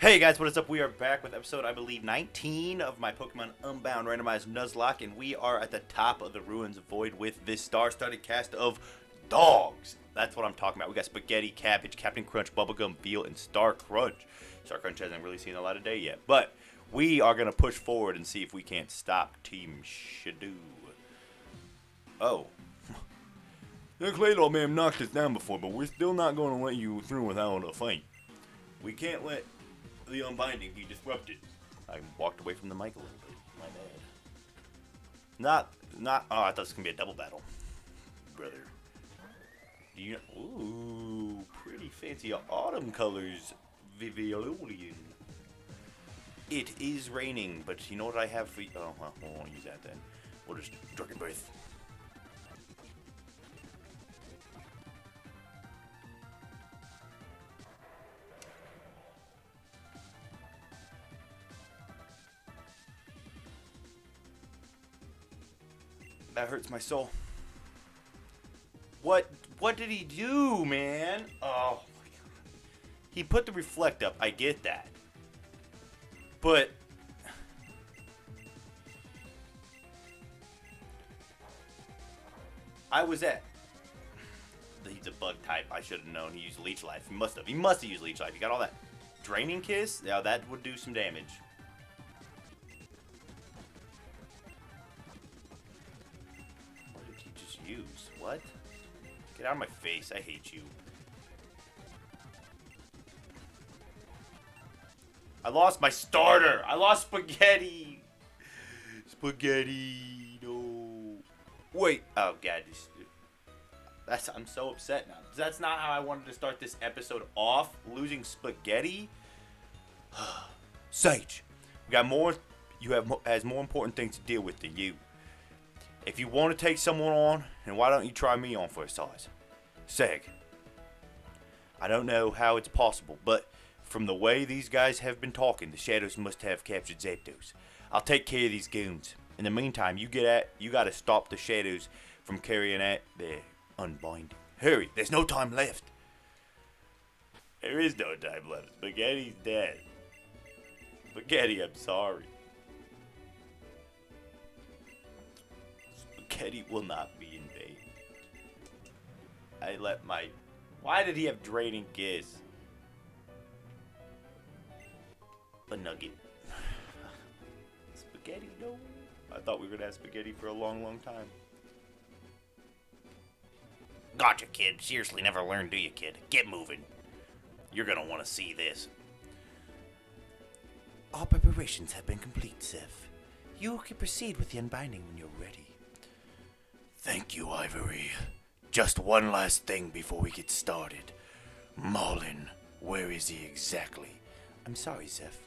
Hey guys, what is up? We are back with episode, I believe, 19 of my Pokemon Unbound Randomized Nuzlocke, and we are at the top of the Ruins of Void with this star-studded cast of dogs. That's what I'm talking about. We got Spaghetti, Cabbage, Captain Crunch, Bubblegum, Veal, and Star Crunch. Star Crunch hasn't really seen a lot of day yet, but we are going to push forward and see if we can't stop Team Shadoo. Oh. The Claydol may have knocked us down before, but we're still not going to let you through without a fight. We can't let the unbinding be disrupted. I walked away from the mic a little bit. My bad. Oh, I thought this was going to be a double battle. Brother. Do you know? Ooh, pretty fancy autumn colors, Viviolian. It is raining, but you know what I have for you? Oh, well, we won't use that then. We'll just Dragon Breath. That hurts my soul. What did he do, man? Oh my god. He put the reflect up. I get that. But I was at he's a bug type. I should have known he used Leech Life. He must have used Leech Life. You got all that Draining Kiss? Yeah, that would do some damage. Use what? Get out of my face. I hate you. I lost my starter. I lost Spaghetti. Spaghetti. No. Wait. Oh god. I'm so upset now. That's not how I wanted to start this episode off. Losing Spaghetti. Sage. We got more. Has more important things to deal with than you. If you want to take someone on, then why don't you try me on for a size? Seg. I don't know how it's possible, but from the way these guys have been talking, the Shadows must have captured Zapdos. I'll take care of these goons. In the meantime, you gotta stop the Shadows from carrying out their unbinding. Hurry, there's no time left. There is no time left. Spaghetti's dead. Spaghetti, I'm sorry. Spaghetti will not be in vain. Why did he have Draining Kiss? A nugget. Spaghetti, no. I thought we were gonna have Spaghetti for a long, long time. Gotcha, kid. Seriously, never learned, do you, kid? Get moving. You're gonna want to see this. All preparations have been complete, Seth. You can proceed with the unbinding when you're ready. Thank you, Ivory. Just one last thing before we get started. Marlin, where is he exactly? I'm sorry, Zeph.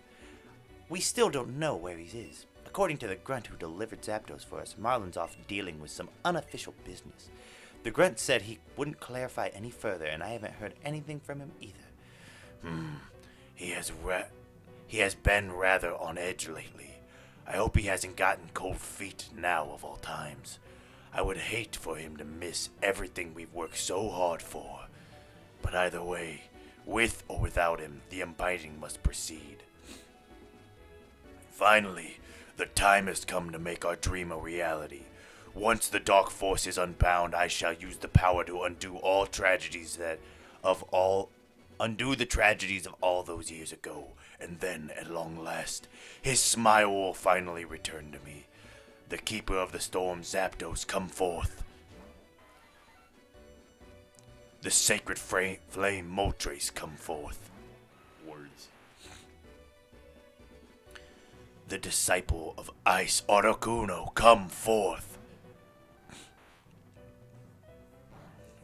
We still don't know where he is. According to the grunt who delivered Zapdos for us, Marlin's off dealing with some unofficial business. The grunt said he wouldn't clarify any further, and I haven't heard anything from him either. He has been rather on edge lately. I hope he hasn't gotten cold feet now of all times. I would hate for him to miss everything we've worked so hard for. But either way, with or without him, the unbinding must proceed. Finally, the time has come to make our dream a reality. Once the dark force is unbound, I shall use the power to undo the tragedies of all those years ago, and then, at long last, his smile will finally return to me. The Keeper of the Storm, Zapdos, come forth. The Sacred Flame, Moltres, come forth. Words. The Disciple of Ice, Articuno, come forth.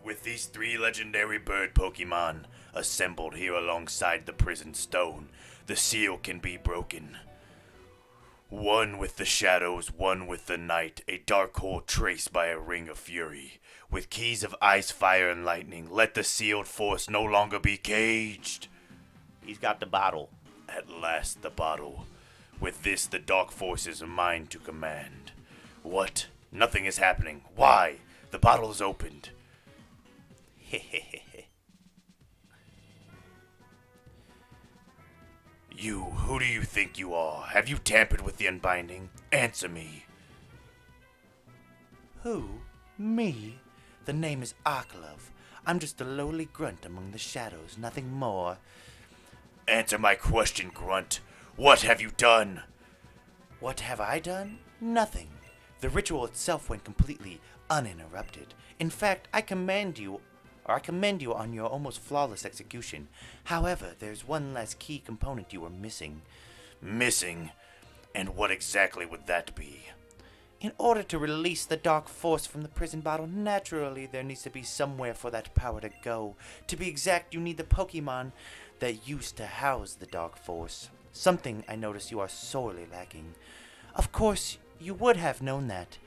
With these three legendary bird Pokemon assembled here alongside the prison stone, the seal can be broken. One with the shadows, one with the night, a dark hole traced by a ring of fury. With keys of ice, fire, and lightning, let the sealed force no longer be caged. He's got the bottle. At last, the bottle. With this, the dark force is mine to command. What? Nothing is happening. Why? The bottle is opened. You, who do you think you are? Have you tampered with the Unbinding? Answer me. Who? Me? The name is Arklov. I'm just a lowly grunt among the shadows, nothing more. Answer my question, grunt. What have you done? What have I done? Nothing. The ritual itself went completely uninterrupted. In fact, I commend you on your almost flawless execution. However, there's one last key component you are missing. Missing? And what exactly would that be? In order to release the dark force from the prison bottle, naturally there needs to be somewhere for that power to go. To be exact, you need the Pokemon that used to house the dark force. Something I notice you are sorely lacking. Of course, you would have known that,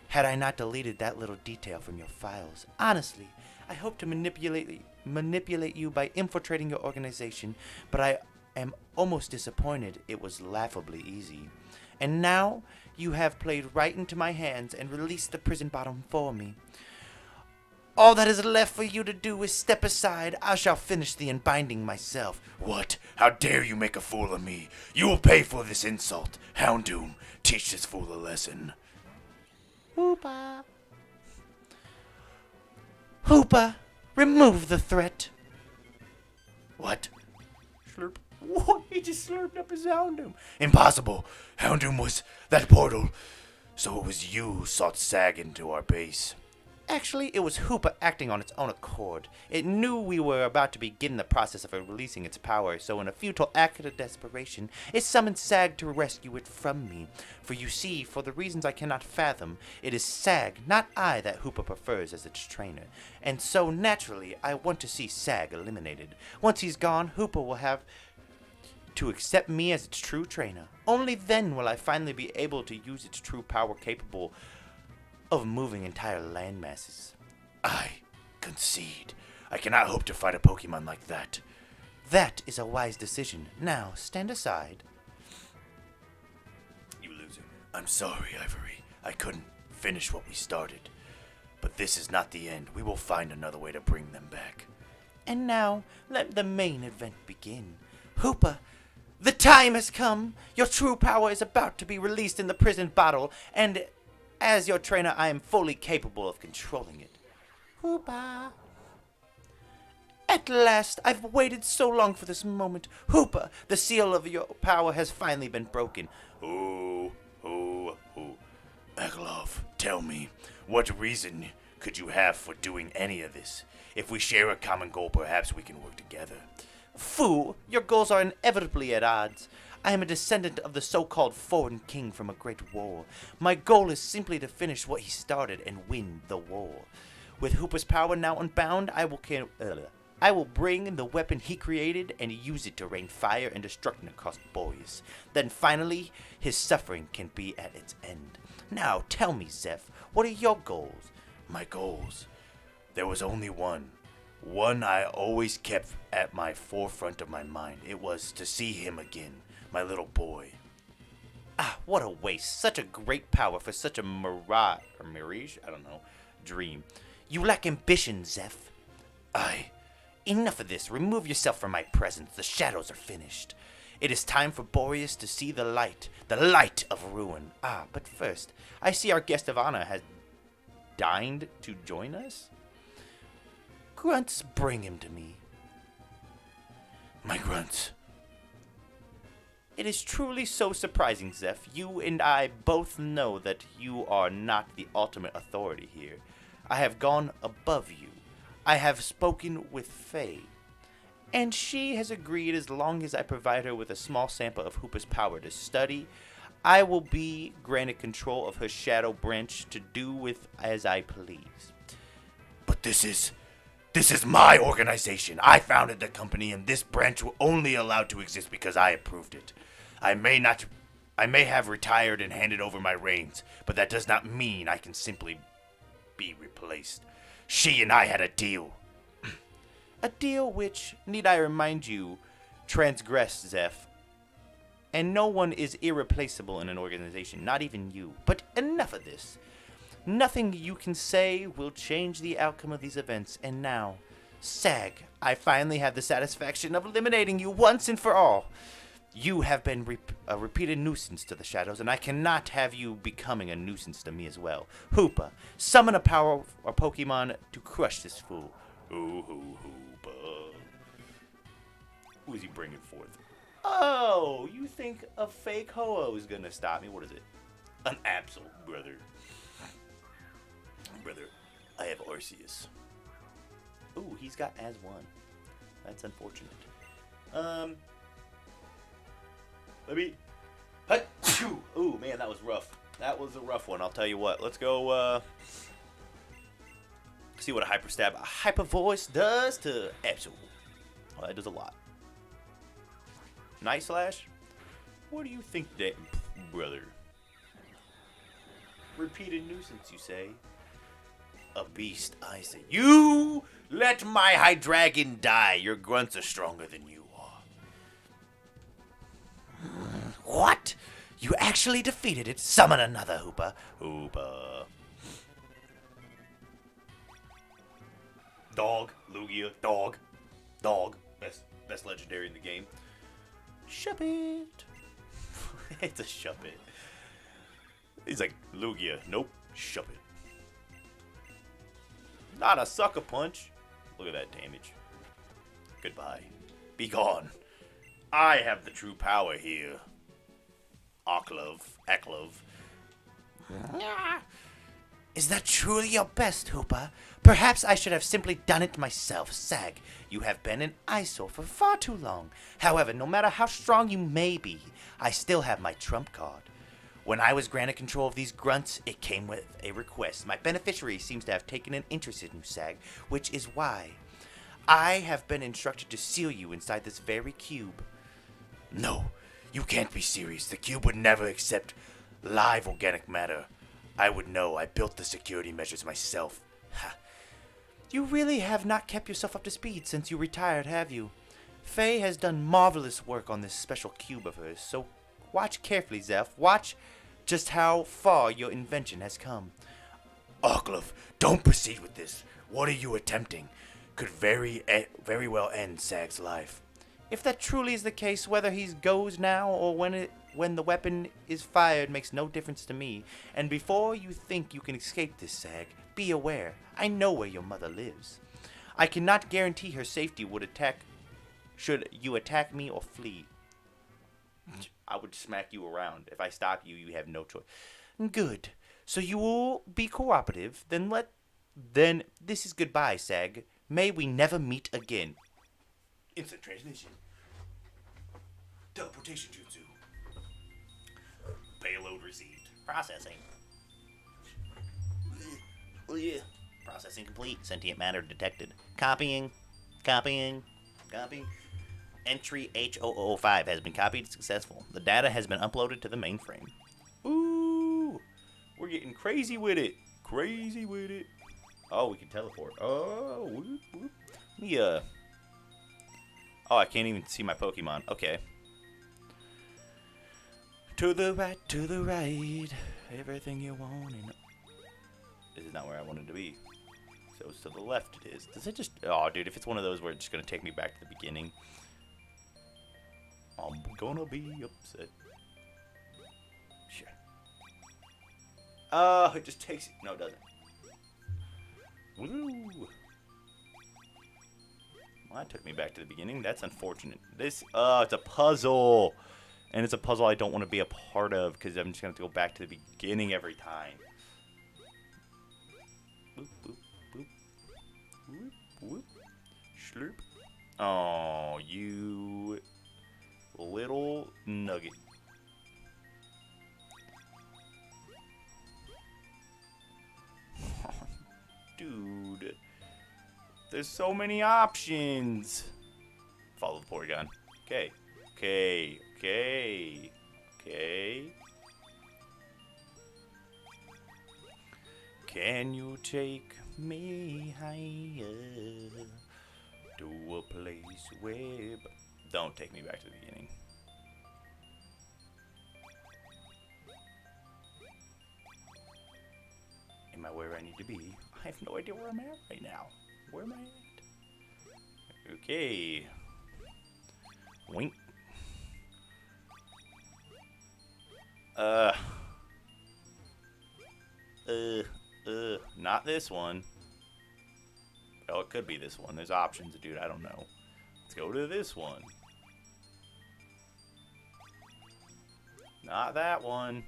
had I not deleted that little detail from your files. Honestly, I hope to manipulate you by infiltrating your organization, but I am almost disappointed it was laughably easy. And now, you have played right into my hands and released the prison bottom for me. All that is left for you to do is step aside. I shall finish the unbinding myself. What? How dare you make a fool of me? You will pay for this insult. Houndoom, teach this fool a lesson. Hoopa. Hoopa, remove the threat. What? Slurp. What? He just slurped up his Houndoom. Impossible. Houndoom was that portal. So it was you who sought Sag into our base. Actually, it was Hoopa acting on its own accord. It knew we were about to begin the process of releasing its power, so in a futile act of desperation, it summoned Sag to rescue it from me. For you see, for the reasons I cannot fathom, it is Sag, not I, that Hoopa prefers as its trainer. And so, naturally, I want to see Sag eliminated. Once he's gone, Hoopa will have to accept me as its true trainer. Only then will I finally be able to use its true power capable of moving entire land masses. I concede. I cannot hope to fight a Pokemon like that. That is a wise decision. Now, stand aside. You loser. I'm sorry, Ivory. I couldn't finish what we started. But this is not the end. We will find another way to bring them back. And now, let the main event begin. Hoopa, the time has come. Your true power is about to be released in the prison bottle, and as your trainer, I am fully capable of controlling it. Hoopa. At last, I've waited so long for this moment. Hoopa, the seal of your power has finally been broken. Aklov, tell me, what reason could you have for doing any of this? If we share a common goal, perhaps we can work together. Fool, your goals are inevitably at odds. I am a descendant of the so-called foreign king from a great war. My goal is simply to finish what he started and win the war. With Hoopa's power now unbound, I will bring the weapon he created and use it to rain fire and destruction across Boreas. Then finally, his suffering can be at its end. Now tell me, Zeph, what are your goals? My goals? There was only one. One I always kept at my forefront of my mind. It was to see him again. My little boy. Ah, what a waste. Such a great power for such a mirage? I don't know. Dream. You lack ambition, Zeph. Enough of this. Remove yourself from my presence. The shadows are finished. It is time for Boreas to see the light of ruin. But first, I see our guest of honor has deigned to join us. Grunts, bring him to me. My Grunts. It is truly so surprising, Zeph. You and I both know that you are not the ultimate authority here. I have gone above you. I have spoken with Faye. And she has agreed as long as I provide her with a small sample of Hoopa's power to study, I will be granted control of her shadow branch to do with as I please. But this is my organization. I founded the company, and this branch will only allowed to exist because I approved it. I may have retired and handed over my reins, but that does not mean I can simply be replaced. She and I had a deal. A deal which, need I remind you, transgressed, Zeph. And no one is irreplaceable in an organization, not even you. But enough of this. Nothing you can say will change the outcome of these events. And now, Sag, I finally have the satisfaction of eliminating you once and for all. You have been a repeated nuisance to the shadows, and I cannot have you becoming a nuisance to me as well. Hoopa, summon a power or Pokemon to crush this fool. Ooh, Hoopa. Who is he bringing forth? Oh, you think a fake Ho-Oh is gonna stop me? What is it? An Absol, brother. Brother, I have Arceus. Ooh, he's got as one. That's unfortunate. Let me. Ooh, man, that was rough. That was a rough one. I'll tell you what. Let's go. See what a Hyper Stab, a Hyper Voice does to Absol. Well, that does a lot. Night Slash. What do you think, brother? Repeated nuisance, you say? A beast, I say. You let my Hydreigon die. Your grunts are stronger than you are. What? You actually defeated it? Summon another, Hoopa. Hoopa. Dog. Lugia. Dog. Dog. Best legendary in the game. Shuppet. It's a Shuppet. He's like, Lugia. Nope. Shuppet. Not a sucker punch. Look at that damage. Goodbye. Be gone. I have the true power here. Aklov. Is that truly your best, Hoopa? Perhaps I should have simply done it myself. Sag, you have been an eyesore for far too long. However, no matter how strong you may be, I still have my trump card. When I was granted control of these grunts, it came with a request. My beneficiary seems to have taken an interest in you, Sag, which is why I have been instructed to seal you inside this very cube. No, you can't be serious. The cube would never accept live organic matter. I would know. I built the security measures myself. Ha. You really have not kept yourself up to speed since you retired, have you? Faye has done marvelous work on this special cube of hers, so watch carefully, Zeph. Watch just how far your invention has come. Arklov, don't proceed with this. What are you attempting? Could very well end Sag's life. If that truly is the case, whether he goes now or when the weapon is fired makes no difference to me. And before you think you can escape this, Sag, be aware. I know where your mother lives. I cannot guarantee her safety should you attack me or flee. I would smack you around. If I stop you, you have no choice. Good. So you will be cooperative. Then this is goodbye, Sag. May we never meet again. Instant transmission. Teleportation jutsu. Payload received. Processing. Processing complete. Sentient matter detected. Copying. Entry H005 has been copied successful. The data has been uploaded to the mainframe. Ooh. We're getting crazy with it. Oh, we can teleport. Oh, whoop, whoop. Yeah. Oh, I can't even see my Pokemon. Okay. To the right. Everything you want. This is not where I wanted to be. So it's to the left it is. Does it just... Oh, dude, if it's one of those where it's just going to take me back to the beginning, I'm gonna be upset. Sure. It just takes... No, it doesn't. Woo! Well, that took me back to the beginning. That's unfortunate. It's a puzzle. And it's a puzzle I don't want to be a part of because I'm just going to have to go back to the beginning every time. Boop, boop, boop. Whoop, whoop. Slurp. Oh, you little nugget. Dude. There's so many options. Follow the Porygon. Okay. Can you take me higher to a place where... Don't take me back to the beginning. Am I where I need to be? I have no idea where I'm at right now. Where am I at? Okay. Wink. Uh, not this one. Oh, it could be this one. There's options, dude. I don't know. Let's go to this one. Not that one.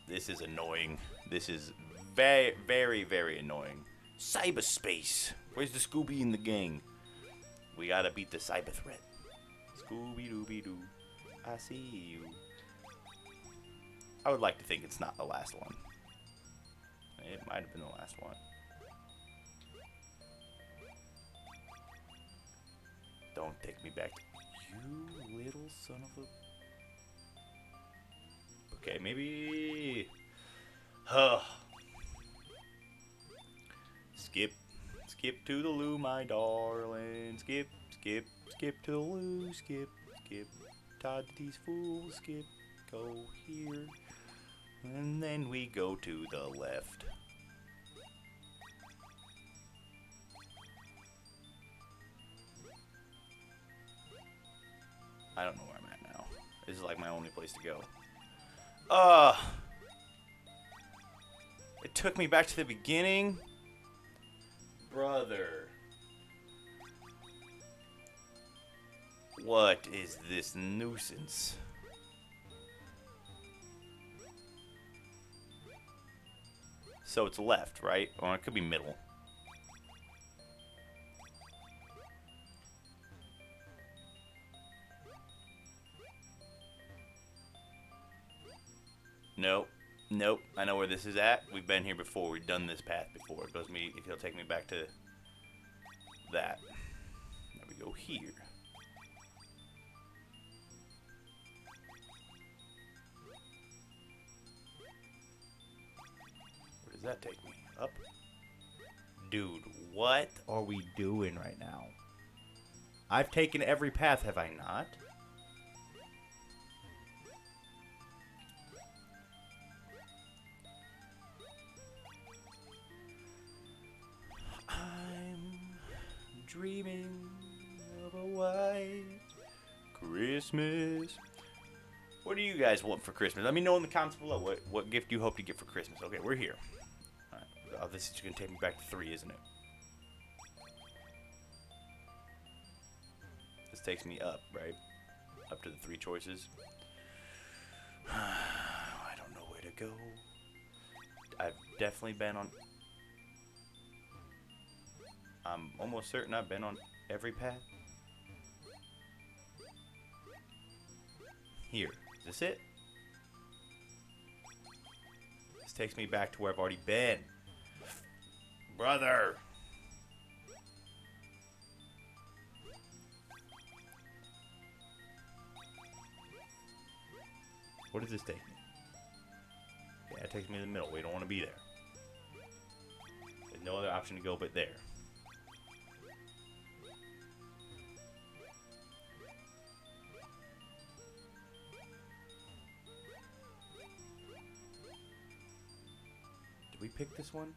This is annoying. This is very, very, very annoying. Cyberspace. Where's the Scooby and the gang? We gotta beat the cyber threat. Scooby-Dooby-Doo. I see you. I would like to think it's not the last one. It might have been the last one. Don't take me back. You little son of a... Okay, maybe... Skip. Skip to the loo, my darling. Skip, skip, skip to the loo. Skip, skip. Tied to these fools. Skip. Go here. And then we go to the left. I don't know where I'm at now. This is like my only place to go. It took me back to the beginning. Brother. What is this nuisance? So it's left, right? Or it could be middle. Nope. Nope. I know where this is at. We've been here before. We've done this path before. It'll take me back to that. There we go here. Where does that take me? Up? Dude, what are we doing right now? I've taken every path, have I not? Dreaming of a white Christmas. What do you guys want for Christmas? Let me know in the comments below what gift you hope to get for Christmas. Okay, we're here. Alright. Oh, this is going to take me back to 3, isn't it? This takes me up, right? Up to the 3 choices. I don't know where to go. I've definitely been on... I'm almost certain I've been on every path. Here. Is this it? This takes me back to where I've already been. Brother! Where does this take me? Yeah, it takes me to the middle. We don't want to be there. There's no other option to go but there. We picked this one?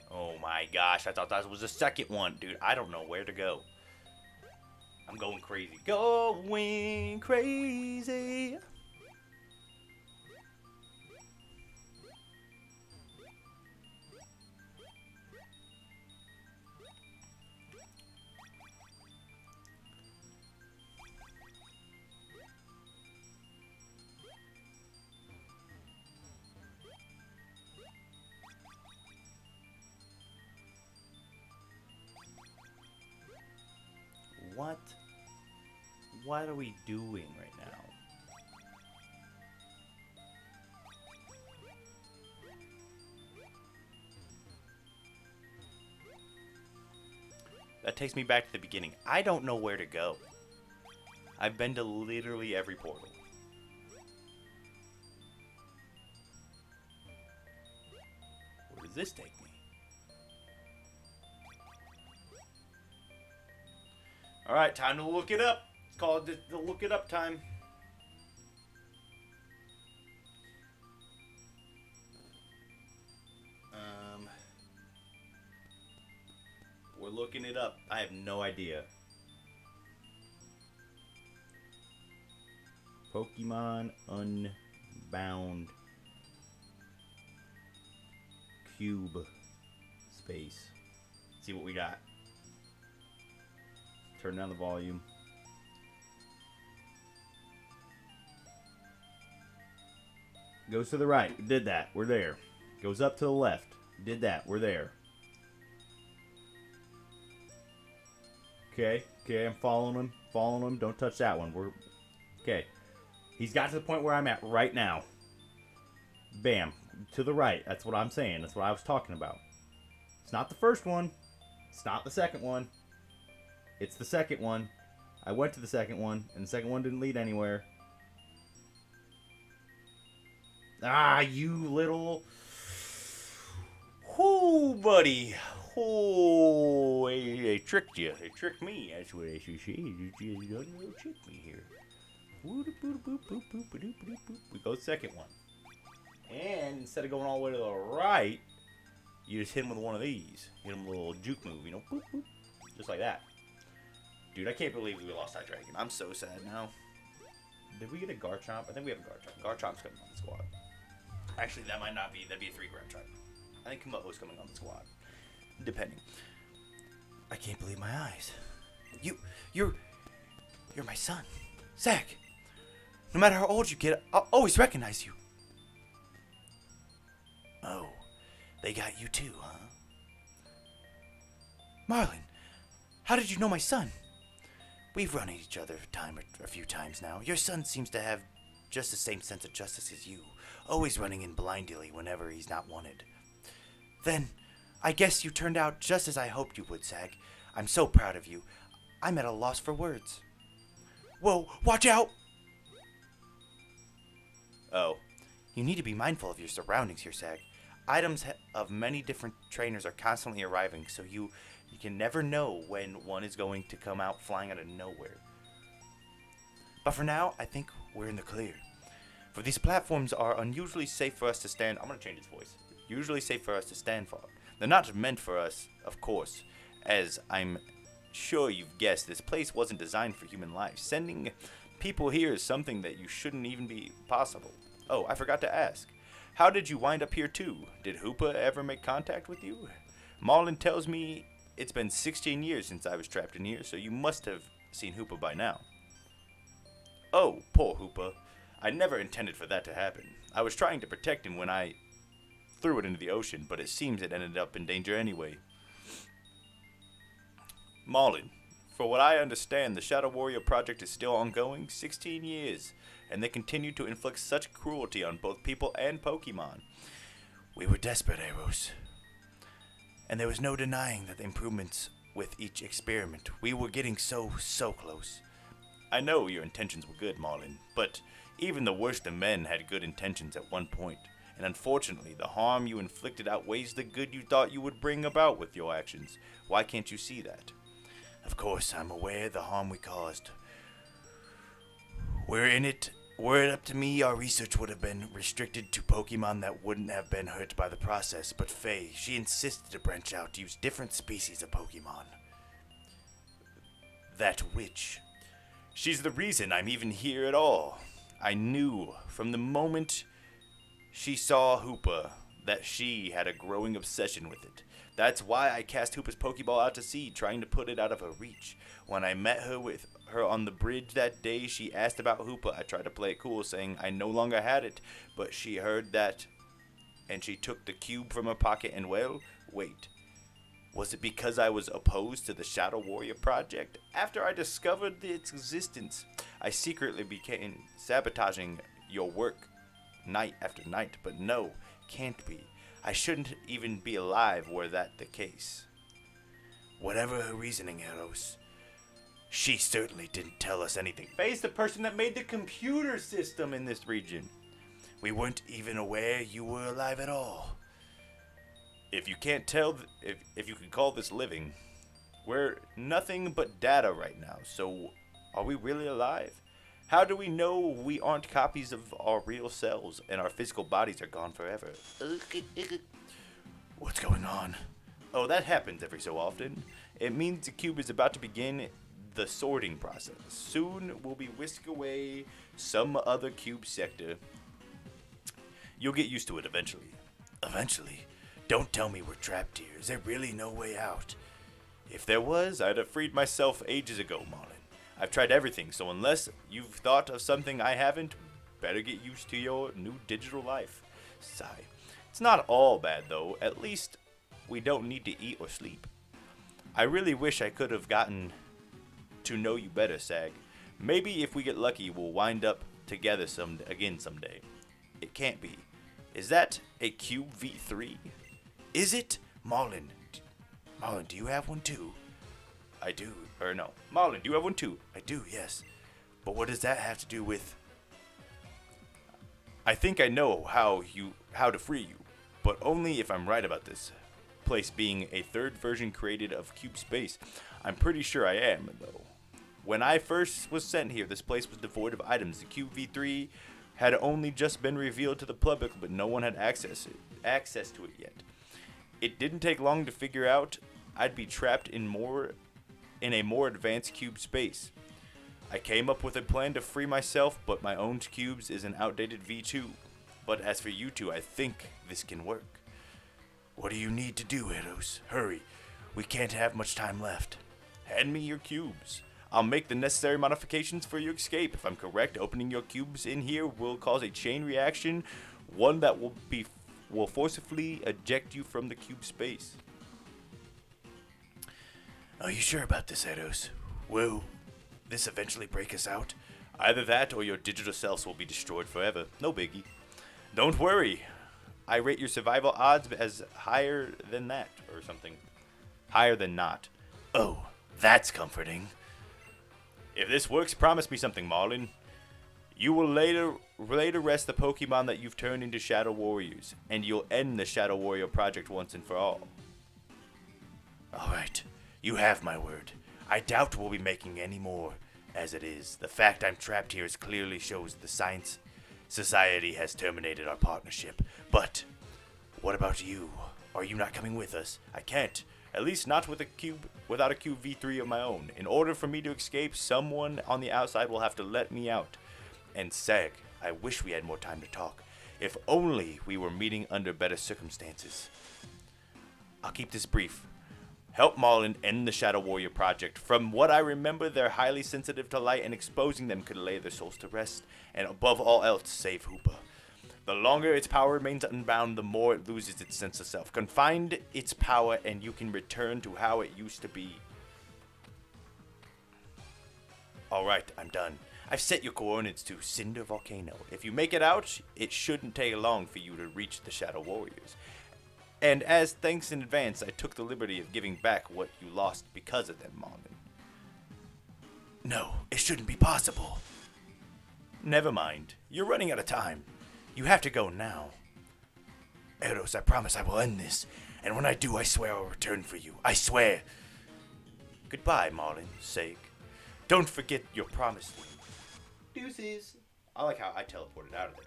Oh my gosh, I thought that was the second one. Dude, I don't know where to go. I'm going crazy. Going crazy. What are we doing right now? That takes me back to the beginning. I don't know where to go. I've been to literally every portal. Where does this take me? Alright, time to look it up. It's called the look it up time. We're looking it up. I have no idea. Pokemon Unbound Cube Space. Let's see what we got. Turn down the volume. Goes to the right. Did that. We're there. Goes up to the left. Did that. We're there. Okay. Okay, I'm following him. Following him. Don't touch that one. We're... Okay. He's got to the point where I'm at right now. Bam. To the right. That's what I'm saying. That's what I was talking about. It's not the first one. It's not the second one. It's the second one. I went to the second one, and the second one didn't lead anywhere. Ah, you little... Whoo, buddy. Oh, they tricked you. They tricked me. That's what I should say. You don't trick me here. We go second one. And instead of going all the way to the right, you just hit him with one of these. Hit him with a little juke move, you know? Boop, boop. Just like that. Dude, I can't believe we lost that dragon. I'm so sad now. Did we get a Garchomp? I think we have a Garchomp. Garchomp's coming on the squad. Actually, that might not be. That'd be a 3 Garchomp. I think Kumoho's coming on the squad. Depending. I can't believe my eyes. You're my son. Zach. No matter how old you get, I'll always recognize you. Oh, they got you too, huh? Marlon, how did you know my son? We've run into each other a few times now. Your son seems to have just the same sense of justice as you, always running in blindly whenever he's not wanted. Then, I guess you turned out just as I hoped you would, Zach. I'm so proud of you. I'm at a loss for words. Whoa, watch out! Oh, you need to be mindful of your surroundings here, Zach. Items of many different trainers are constantly arriving, so you can never know when one is going to come out flying out of nowhere. But for now, I think we're in the clear. For these platforms are unusually safe for us to stand... I'm going to change its voice. Usually safe for us to stand for. They're not meant for us, of course. As I'm sure you've guessed, this place wasn't designed for human life. Sending people here is something that you shouldn't even be possible. Oh, I forgot to ask. How did you wind up here too? Did Hoopa ever make contact with you? Marlon tells me it's been 16 years since I was trapped in here, so you must have seen Hoopa by now. Oh, poor Hoopa. I never intended for that to happen. I was trying to protect him when I threw it into the ocean, but it seems it ended up in danger anyway. Marlon, for what I understand, the Shadow Warrior project is still ongoing, 16 years, and they continue to inflict such cruelty on both people and Pokemon. We were desperate, Eros. And there was no denying that the improvements with each experiment. We were getting so close. I know your intentions were good, Marlon, but even the worst of men had good intentions at one point. And unfortunately, the harm you inflicted outweighs the good you thought you would bring about with your actions. Why can't you see that? Of course, I'm aware of the harm we caused. Were it up to me, our research would have been restricted to Pokemon that wouldn't have been hurt by the process. But Faye, she insisted to branch out to use different species of Pokemon. That witch. She's the reason I'm even here at all. I knew from the moment she saw Hoopa that she had a growing obsession with it. That's why I cast Hoopa's Pokeball out to sea, trying to put it out of her reach. When I met her on the bridge that day, she asked about Hoopa. I tried to play it cool, saying I no longer had it, but she heard that, and she took the cube from her pocket and, well, wait. Was it because I was opposed to the Shadow Warrior project? After I discovered its existence, I secretly began sabotaging your work night after night, but no, can't be. I shouldn't even be alive were that the case. Whatever her reasoning, Eros, she certainly didn't tell us anything. Faye's the person that made the computer system in this region. We weren't even aware you were alive at all. If you can't tell, if you can call this living, we're nothing but data right now, so are we really alive? How do we know we aren't copies of our real selves and our physical bodies are gone forever? What's going on? Oh, that happens every so often. It means the cube is about to begin the sorting process. Soon we'll be whisked away some other cube sector. You'll get used to it eventually. Eventually? Don't tell me we're trapped here. Is there really no way out? If there was, I'd have freed myself ages ago, Marlin. I've tried everything, so unless you've thought of something I haven't, better get used to your new digital life. Sigh. It's not all bad, though. At least we don't need to eat or sleep. I really wish I could have gotten to know you better, Sag. Maybe if we get lucky, we'll wind up together someday. It can't be. Is that a Cube V3? Is it? Marlin, do you have one too? I do. Or no. Marlin, do you have one too? I do, yes. But what does that have to do with... I think I know how to free you, but only if I'm right about this place being a third version created of Cube Space. I'm pretty sure I am, though. When I first was sent here, this place was devoid of items. The Cube V3 had only just been revealed to the public, but no one had access to it yet. It didn't take long to figure out I'd be trapped in a more advanced cube space. I came up with a plan to free myself, but my own cubes is an outdated V2. But as for you two, I think this can work. What do you need to do, Eros? Hurry. We can't have much time left. Hand me your cubes. I'll make the necessary modifications for your escape. If I'm correct, opening your cubes in here will cause a chain reaction, one that will forcibly eject you from the cube space. Are you sure about this, Eros? Will this eventually break us out? Either that or your digital selves will be destroyed forever. No biggie. Don't worry. I rate your survival odds as higher than that, or something. Higher than not. Oh, that's comforting. If this works, promise me something, Marlin. You will later rest the Pokemon that you've turned into Shadow Warriors, and you'll end the Shadow Warrior project once and for all. Alright, you have my word. I doubt we'll be making any more. As it is, the fact I'm trapped here clearly shows the Science Society has terminated our partnership. But what about you? Are you not coming with us? I can't. At least not without a Cube V3 of my own. In order for me to escape, someone on the outside will have to let me out. And Sag, I wish we had more time to talk. If only we were meeting under better circumstances. I'll keep this brief. Help Marlin end the Shadow Warrior project. From what I remember, they're highly sensitive to light, and exposing them could lay their souls to rest. And above all else, save Hoopa. The longer its power remains unbound, the more it loses its sense of self. Confine its power, and you can return to how it used to be. Alright, I'm done. I've set your coordinates to Cinder Volcano. If you make it out, it shouldn't take long for you to reach the Shadow Warriors. And as thanks in advance, I took the liberty of giving back what you lost because of them, Marlin. No, it shouldn't be possible. Never mind. You're running out of time. You have to go now. Eros, I promise I will end this. And when I do, I swear I'll return for you. I swear. Goodbye, Marlin, Sag. Don't forget your promise. Deuces. I like how I teleported out of there.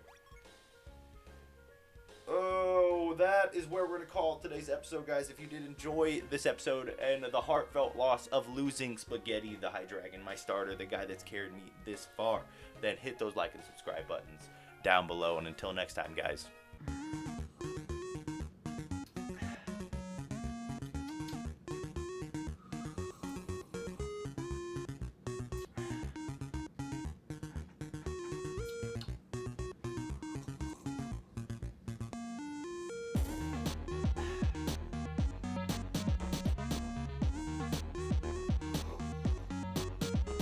Oh, that is where we're going to call today's episode, guys. If you did enjoy this episode and the heartfelt loss of losing Spaghetti, the Hydreigon, my starter, the guy that's carried me this far, then hit those like and subscribe buttons down below. And until next time, guys.